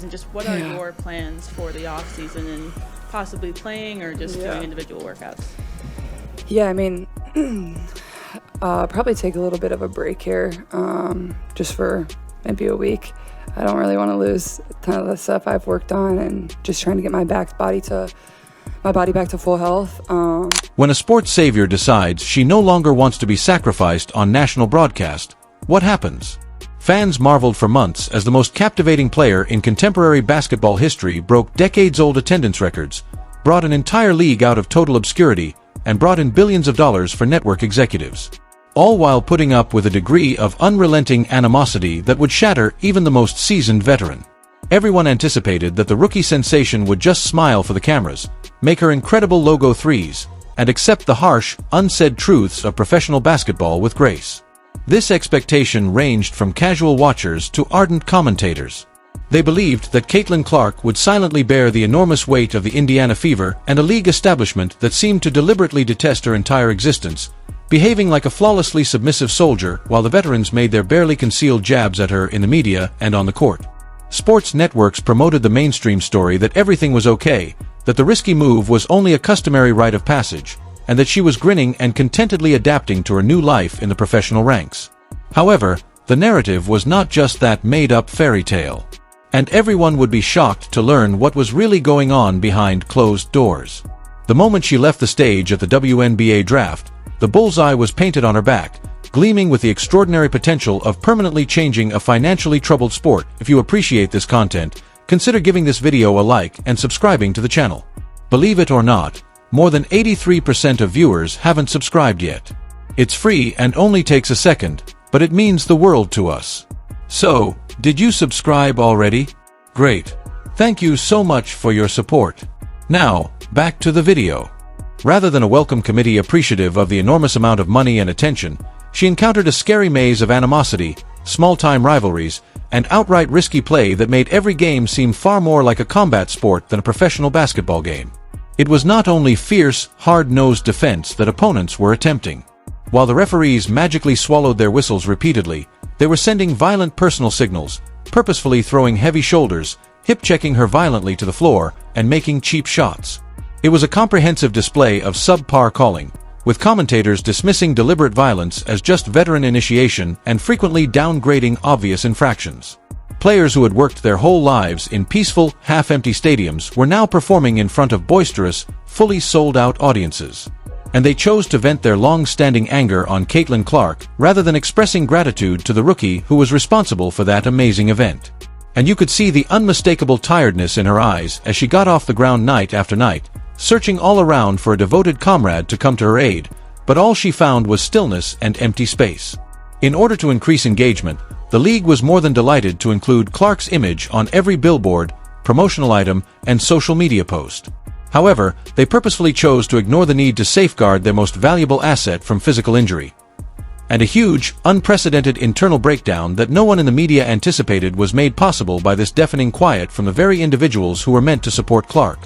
And just what are your plans for the off season and possibly playing or just doing individual workouts? Yeah, I mean, probably take a little bit of a break here, just for maybe a week. I don't really want to lose a ton of the stuff I've worked on, and just trying to get my body back to full health. When a sports savior decides she no longer wants to be sacrificed on national broadcast, what happens? Fans marveled for months as the most captivating player in contemporary basketball history broke decades-old attendance records, brought an entire league out of total obscurity, and brought in billions of dollars for network executives. All while putting up with a degree of unrelenting animosity that would shatter even the most seasoned veteran. Everyone anticipated that the rookie sensation would just smile for the cameras, make her incredible logo threes, and accept the harsh, unsaid truths of professional basketball with grace. This expectation ranged from casual watchers to ardent commentators. They believed that Caitlin Clark would silently bear the enormous weight of the Indiana Fever and a league establishment that seemed to deliberately detest her entire existence, behaving like a flawlessly submissive soldier while the veterans made their barely concealed jabs at her in the media and on the court. Sports networks promoted the mainstream story that everything was okay, that the risky move was only a customary rite of passage, and that she was grinning and contentedly adapting to her new life in the professional ranks. However, the narrative was not just that made-up fairy tale. And everyone would be shocked to learn what was really going on behind closed doors. The moment she left the stage at the WNBA draft, the bullseye was painted on her back, gleaming with the extraordinary potential of permanently changing a financially troubled sport. If you appreciate this content, consider giving this video a like and subscribing to the channel. Believe it or not, more than 83% of viewers haven't subscribed yet. It's free and only takes a second, but it means the world to us. So, did you subscribe already? Great. Thank you so much for your support. Now, back to the video. Rather than a welcome committee appreciative of the enormous amount of money and attention, she encountered a scary maze of animosity, small-time rivalries, and outright risky play that made every game seem far more like a combat sport than a professional basketball game. It was not only fierce, hard-nosed defense that opponents were attempting. While the referees magically swallowed their whistles repeatedly, they were sending violent personal signals, purposefully throwing heavy shoulders, hip-checking her violently to the floor, and making cheap shots. It was a comprehensive display of subpar calling, with commentators dismissing deliberate violence as just veteran initiation and frequently downgrading obvious infractions. Players who had worked their whole lives in peaceful, half-empty stadiums were now performing in front of boisterous, fully sold-out audiences. And they chose to vent their long-standing anger on Caitlin Clark rather than expressing gratitude to the rookie who was responsible for that amazing event. And you could see the unmistakable tiredness in her eyes as she got off the ground night after night, searching all around for a devoted comrade to come to her aid, but all she found was stillness and empty space. In order to increase engagement, the league was more than delighted to include Clark's image on every billboard, promotional item, and social media post. However, they purposefully chose to ignore the need to safeguard their most valuable asset from physical injury. And a huge, unprecedented internal breakdown that no one in the media anticipated was made possible by this deafening quiet from the very individuals who were meant to support Clark.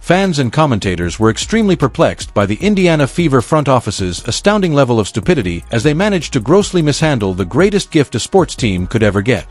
Fans and commentators were extremely perplexed by the Indiana Fever front office's astounding level of stupidity as they managed to grossly mishandle the greatest gift a sports team could ever get.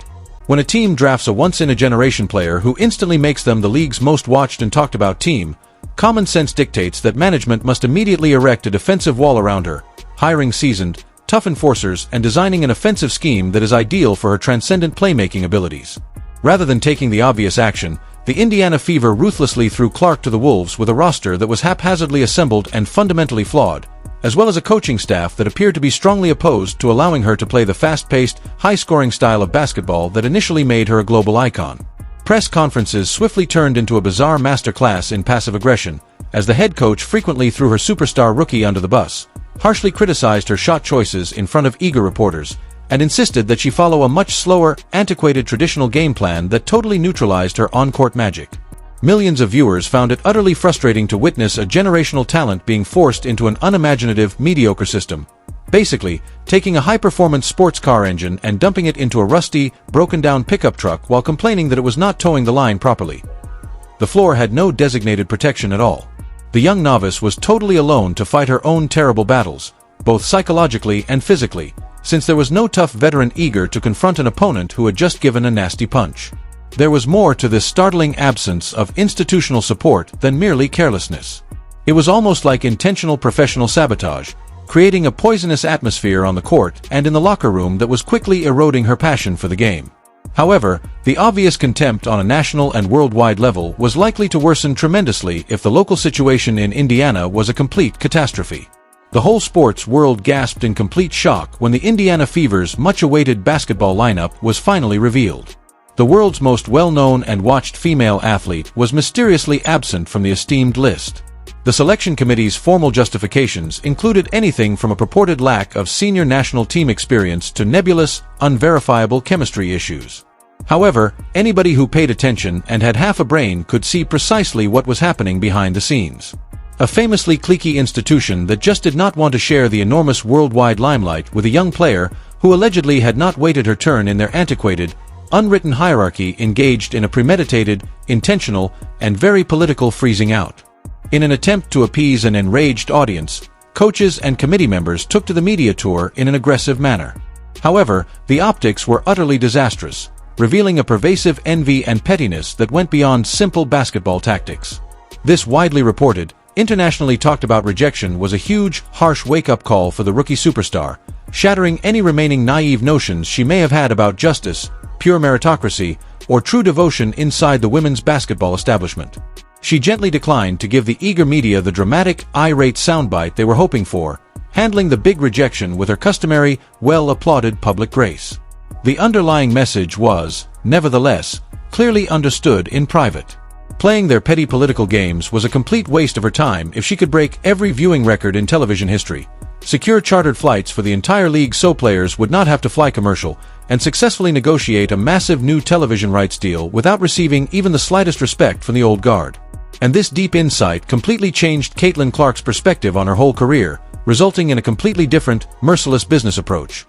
When a team drafts a once-in-a-generation player who instantly makes them the league's most watched and talked about team, common sense dictates that management must immediately erect a defensive wall around her, hiring seasoned, tough enforcers and designing an offensive scheme that is ideal for her transcendent playmaking abilities. Rather than taking the obvious action, the Indiana Fever ruthlessly threw Clark to the wolves with a roster that was haphazardly assembled and fundamentally flawed, as well as a coaching staff that appeared to be strongly opposed to allowing her to play the fast-paced, high-scoring style of basketball that initially made her a global icon. Press conferences swiftly turned into a bizarre masterclass in passive aggression, as the head coach frequently threw her superstar rookie under the bus, harshly criticized her shot choices in front of eager reporters, and insisted that she follow a much slower, antiquated traditional game plan that totally neutralized her on-court magic. Millions of viewers found it utterly frustrating to witness a generational talent being forced into an unimaginative, mediocre system, basically taking a high-performance sports car engine and dumping it into a rusty, broken-down pickup truck while complaining that it was not towing the line properly. The floor had no designated protection at all. The young novice was totally alone to fight her own terrible battles, both psychologically and physically, since there was no tough veteran eager to confront an opponent who had just given a nasty punch. There was more to this startling absence of institutional support than merely carelessness. It was almost like intentional professional sabotage, creating a poisonous atmosphere on the court and in the locker room that was quickly eroding her passion for the game. However, the obvious contempt on a national and worldwide level was likely to worsen tremendously if the local situation in Indiana was a complete catastrophe. The whole sports world gasped in complete shock when the Indiana Fever's much-awaited basketball lineup was finally revealed. The world's most well-known and watched female athlete was mysteriously absent from the esteemed list. The selection committee's formal justifications included anything from a purported lack of senior national team experience to nebulous, unverifiable chemistry issues. However, anybody who paid attention and had half a brain could see precisely what was happening behind the scenes. A famously cliquey institution that just did not want to share the enormous worldwide limelight with a young player who allegedly had not waited her turn in their antiquated, unwritten hierarchy engaged in a premeditated, intentional, and very political freezing out. In an attempt to appease an enraged audience, coaches and committee members took to the media tour in an aggressive manner. However, the optics were utterly disastrous, revealing a pervasive envy and pettiness that went beyond simple basketball tactics. This widely reported, internationally talked about rejection was a huge, harsh wake-up call for the rookie superstar, shattering any remaining naive notions she may have had about justice, pure meritocracy, or true devotion inside the women's basketball establishment. She gently declined to give the eager media the dramatic, irate soundbite they were hoping for, handling the big rejection with her customary, well-applauded public grace. The underlying message was, nevertheless, clearly understood in private. Playing their petty political games was a complete waste of her time if she could break every viewing record in television history, secure chartered flights for the entire league so players would not have to fly commercial, and successfully negotiate a massive new television rights deal without receiving even the slightest respect from the old guard. And this deep insight completely changed Caitlin Clark's perspective on her whole career, resulting in a completely different, merciless business approach.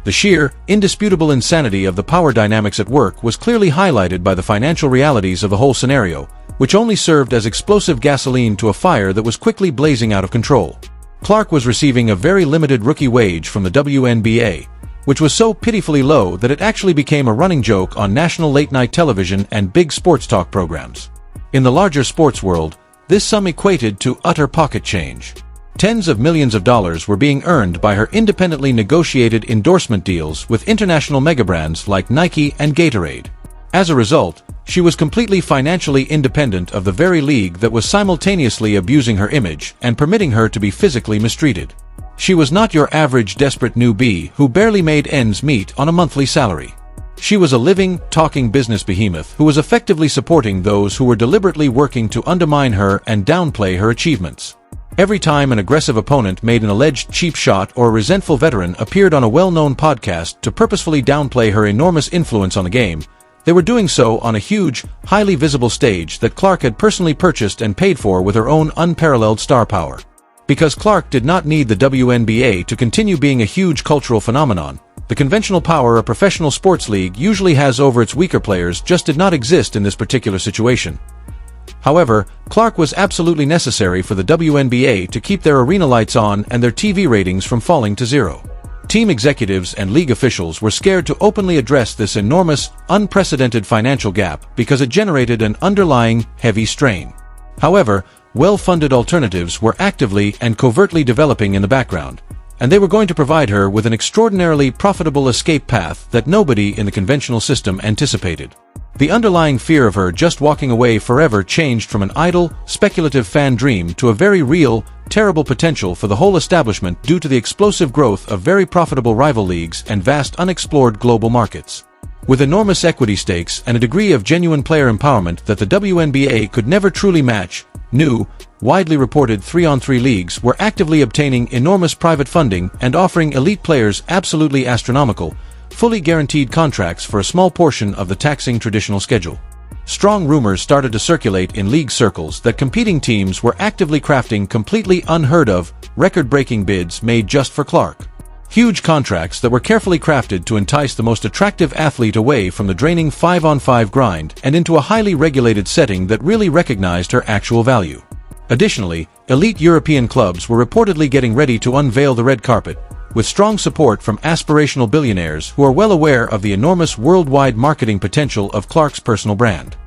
The sheer, indisputable insanity of the power dynamics at work was clearly highlighted by the financial realities of the whole scenario, which only served as explosive gasoline to a fire that was quickly blazing out of control. Clark was receiving a very limited rookie wage from the WNBA, which was so pitifully low that it actually became a running joke on national late-night television and big sports talk programs. In the larger sports world, this sum equated to utter pocket change. Tens of millions of dollars were being earned by her independently negotiated endorsement deals with international megabrands like Nike and Gatorade. As a result, she was completely financially independent of the very league that was simultaneously abusing her image and permitting her to be physically mistreated. She was not your average desperate newbie who barely made ends meet on a monthly salary. She was a living, talking business behemoth who was effectively supporting those who were deliberately working to undermine her and downplay her achievements. Every time an aggressive opponent made an alleged cheap shot or a resentful veteran appeared on a well-known podcast to purposefully downplay her enormous influence on the game, they were doing so on a huge, highly visible stage that Clark had personally purchased and paid for with her own unparalleled star power. Because Clark did not need the WNBA to continue being a huge cultural phenomenon, the conventional power a professional sports league usually has over its weaker players just did not exist in this particular situation. However, Clark was absolutely necessary for the WNBA to keep their arena lights on and their TV ratings from falling to zero. Team executives and league officials were scared to openly address this enormous, unprecedented financial gap because it generated an underlying, heavy strain. However, well-funded alternatives were actively and covertly developing in the background, and they were going to provide her with an extraordinarily profitable escape path that nobody in the conventional system anticipated. The underlying fear of her just walking away forever changed from an idle, speculative fan dream to a very real, terrible potential for the whole establishment due to the explosive growth of very profitable rival leagues and vast unexplored global markets. With enormous equity stakes and a degree of genuine player empowerment that the WNBA could never truly match, new, widely reported 3-on-3 leagues were actively obtaining enormous private funding and offering elite players absolutely astronomical, fully guaranteed contracts for a small portion of the taxing traditional schedule. Strong rumors started to circulate in league circles that competing teams were actively crafting completely unheard of, record-breaking bids made just for Clark. Huge contracts that were carefully crafted to entice the most attractive athlete away from the draining 5-on-5 grind and into a highly regulated setting that really recognized her actual value. Additionally, elite European clubs were reportedly getting ready to unveil the red carpet, with strong support from aspirational billionaires who are well aware of the enormous worldwide marketing potential of Clark's personal brand.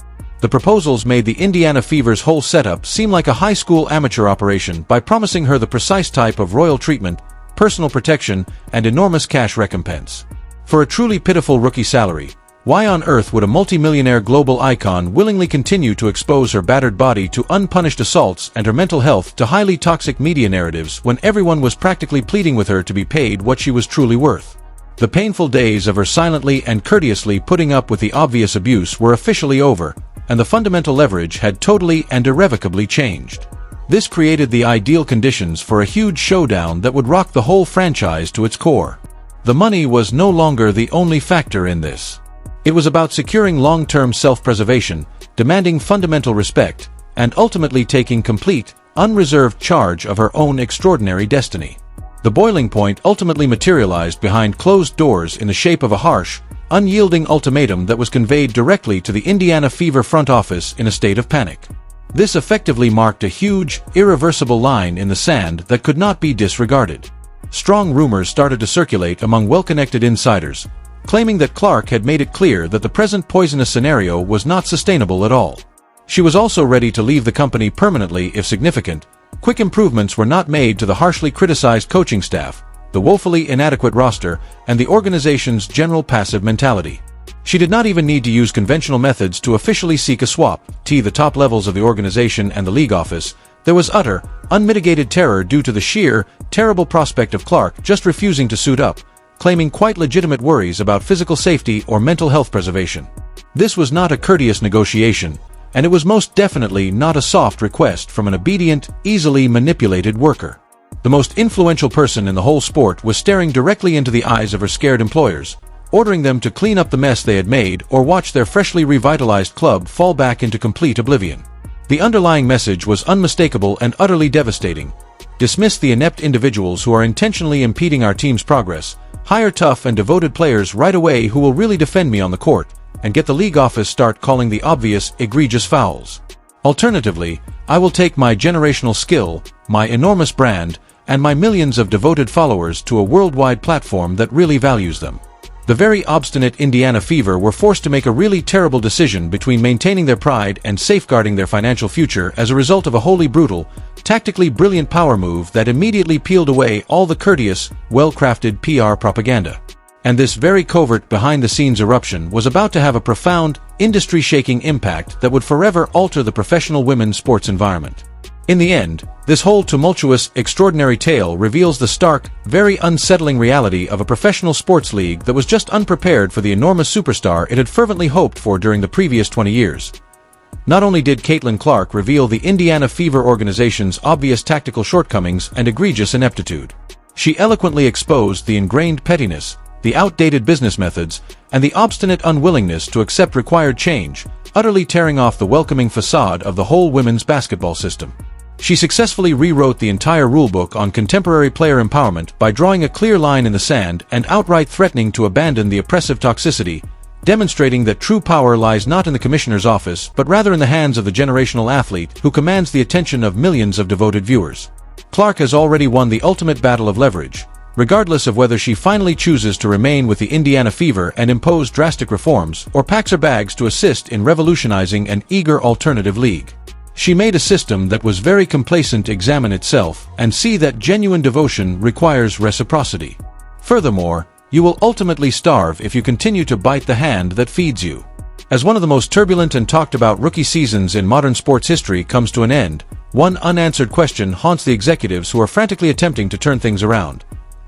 The proposals made the Indiana Fever's whole setup seem like a high school amateur operation by promising her the precise type of royal treatment, personal protection, and enormous cash recompense. For a truly pitiful rookie salary, why on earth would a multimillionaire global icon willingly continue to expose her battered body to unpunished assaults and her mental health to highly toxic media narratives when everyone was practically pleading with her to be paid what she was truly worth? The painful days of her silently and courteously putting up with the obvious abuse were officially over, and the fundamental leverage had totally and irrevocably changed. This created the ideal conditions for a huge showdown that would rock the whole franchise to its core. The money was no longer the only factor in this. It was about securing long-term self-preservation, demanding fundamental respect, and ultimately taking complete, unreserved charge of her own extraordinary destiny. The boiling point ultimately materialized behind closed doors in the shape of a harsh, unyielding ultimatum that was conveyed directly to the Indiana Fever front office in a state of panic. This effectively marked a huge, irreversible line in the sand that could not be disregarded. Strong rumors started to circulate among well-connected insiders, claiming that Clark had made it clear that the present poisonous scenario was not sustainable at all. She was also ready to leave the company permanently if significant, quick improvements were not made to the harshly criticized coaching staff, the woefully inadequate roster, and the organization's general passive mentality. She did not even need to use conventional methods to officially seek a swap, the top levels of the organization and the league office. There was utter, unmitigated terror due to the sheer, terrible prospect of Clark just refusing to suit up, claiming quite legitimate worries about physical safety or mental health preservation. This was not a courteous negotiation, and it was most definitely not a soft request from an obedient, easily manipulated worker. The most influential person in the whole sport was staring directly into the eyes of her scared employers, ordering them to clean up the mess they had made or watch their freshly revitalized club fall back into complete oblivion. The underlying message was unmistakable and utterly devastating. Dismiss the inept individuals who are intentionally impeding our team's progress, hire tough and devoted players right away who will really defend me on the court, and get the league office start calling the obvious, egregious fouls. Alternatively, I will take my generational skill, my enormous brand, and my millions of devoted followers to a worldwide platform that really values them. The very obstinate Indiana Fever were forced to make a really terrible decision between maintaining their pride and safeguarding their financial future as a result of a wholly brutal, tactically brilliant power move that immediately peeled away all the courteous, well-crafted PR propaganda. And this very covert behind-the-scenes eruption was about to have a profound, industry-shaking impact that would forever alter the professional women's sports environment. In the end, this whole tumultuous, extraordinary tale reveals the stark, very unsettling reality of a professional sports league that was just unprepared for the enormous superstar it had fervently hoped for during the previous 20 years. Not only did Caitlin Clark reveal the Indiana Fever organization's obvious tactical shortcomings and egregious ineptitude, she eloquently exposed the ingrained pettiness, the outdated business methods, and the obstinate unwillingness to accept required change, utterly tearing off the welcoming facade of the whole women's basketball system. She successfully rewrote the entire rulebook on contemporary player empowerment by drawing a clear line in the sand and outright threatening to abandon the oppressive toxicity, demonstrating that true power lies not in the commissioner's office but rather in the hands of the generational athlete who commands the attention of millions of devoted viewers. Clark has already won the ultimate battle of leverage, regardless of whether she finally chooses to remain with the Indiana Fever and impose drastic reforms or packs her bags to assist in revolutionizing an eager alternative league. She made a system that was very complacent examine itself and see that genuine devotion requires reciprocity. Furthermore, you will ultimately starve if you continue to bite the hand that feeds you. As one of the most turbulent and talked about rookie seasons in modern sports history comes to an end, one unanswered question haunts the executives who are frantically attempting to turn things around.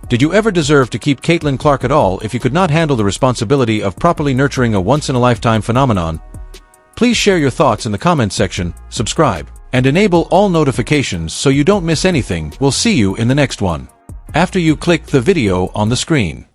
Did you ever deserve to keep Caitlin Clark at all if you could not handle the responsibility of properly nurturing a once-in-a-lifetime phenomenon? Please share your thoughts in the comments section, subscribe, and enable all notifications so you don't miss anything. We'll see you in the next one. After you click the video on the screen.